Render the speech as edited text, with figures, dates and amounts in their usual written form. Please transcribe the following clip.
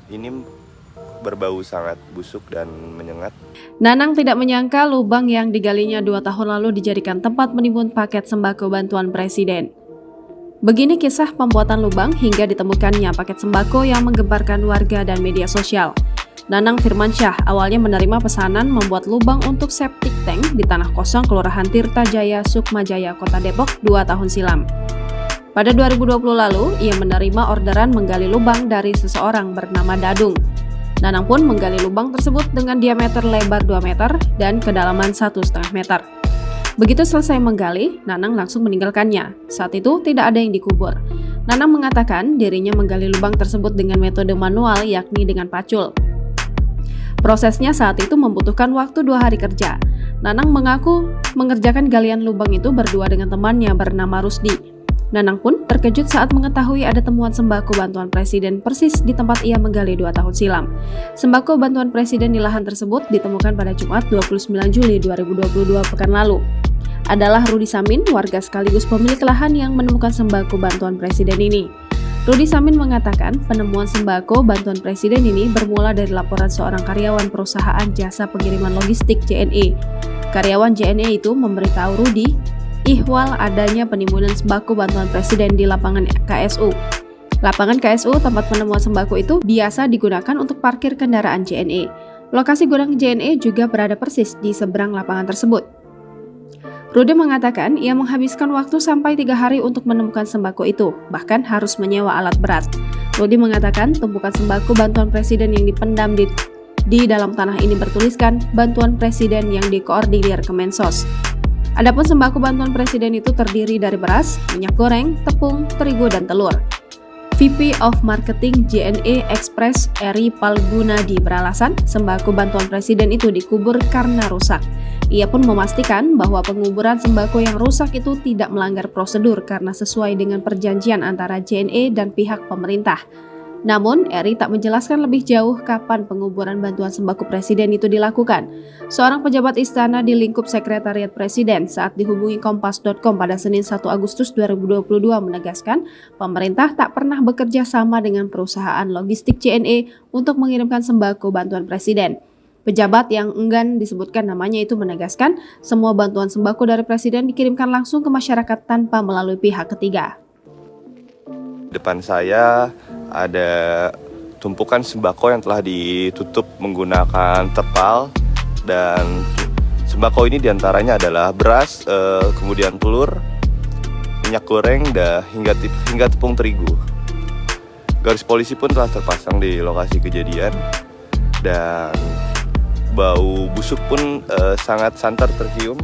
Ini berbau sangat busuk dan menyengat. Nanang tidak menyangka lubang yang digalinya 2 tahun lalu dijadikan tempat menimbun paket sembako bantuan presiden. Begini kisah pembuatan lubang hingga ditemukannya paket sembako yang menggemparkan warga dan media sosial. Nanang Firmansyah awalnya menerima pesanan membuat lubang untuk septic tank di tanah kosong Kelurahan Tirtajaya, Sukmajaya, Kota Depok 2 tahun silam. Pada 2020 lalu, ia menerima orderan menggali lubang dari seseorang bernama Dadung. Nanang pun menggali lubang tersebut dengan diameter lebar 2 meter dan kedalaman 1,5 meter. Begitu selesai menggali, Nanang langsung meninggalkannya. Saat itu tidak ada yang dikubur. Nanang mengatakan dirinya menggali lubang tersebut dengan metode manual, yakni dengan pacul. Prosesnya saat itu membutuhkan waktu 2 hari kerja. Nanang mengaku mengerjakan galian lubang itu berdua dengan temannya bernama Rusdi. Nanang pun terkejut saat mengetahui ada temuan sembako bantuan presiden persis di tempat ia menggali 2 tahun silam. Sembako bantuan presiden di lahan tersebut ditemukan pada Jumat 29 Juli 2022 pekan lalu. Adalah Rudi Samin, warga sekaligus pemilik lahan yang menemukan sembako bantuan presiden ini. Rudi Samin mengatakan penemuan sembako bantuan presiden ini bermula dari laporan seorang karyawan perusahaan jasa pengiriman logistik JNE. Karyawan JNE itu memberitahu Rudi ihwal adanya penimbunan sembako bantuan presiden di lapangan KSU. Lapangan KSU tempat penemuan sembako itu biasa digunakan untuk parkir kendaraan JNE. Lokasi gudang JNE juga berada persis di seberang lapangan tersebut. Rudi mengatakan ia menghabiskan waktu sampai 3 hari untuk menemukan sembako itu, bahkan harus menyewa alat berat. Rudi mengatakan tumpukan sembako bantuan presiden yang dipendam di dalam tanah ini bertuliskan bantuan presiden yang dikoordinir Kemensos. Adapun sembako bantuan presiden itu terdiri dari beras, minyak goreng, tepung, terigu, dan telur. VP of Marketing JNE Express Eri Palgunadi beralasan sembako bantuan presiden itu dikubur karena rusak. Ia pun memastikan bahwa penguburan sembako yang rusak itu tidak melanggar prosedur karena sesuai dengan perjanjian antara JNE dan pihak pemerintah. Namun, Eri tak menjelaskan lebih jauh kapan penguburan bantuan sembako presiden itu dilakukan. Seorang pejabat istana di lingkup sekretariat presiden saat dihubungi Kompas.com pada Senin 1 Agustus 2022 menegaskan pemerintah tak pernah bekerja sama dengan perusahaan logistik JNE untuk mengirimkan sembako bantuan presiden. Pejabat yang enggan disebutkan namanya itu menegaskan semua bantuan sembako dari presiden dikirimkan langsung ke masyarakat tanpa melalui pihak ketiga. Depan saya ada tumpukan sembako yang telah ditutup menggunakan terpal, dan sembako ini diantaranya adalah beras, kemudian telur, minyak goreng, hingga tepung terigu. Garis polisi pun telah terpasang di lokasi kejadian dan bau busuk pun sangat santer tercium.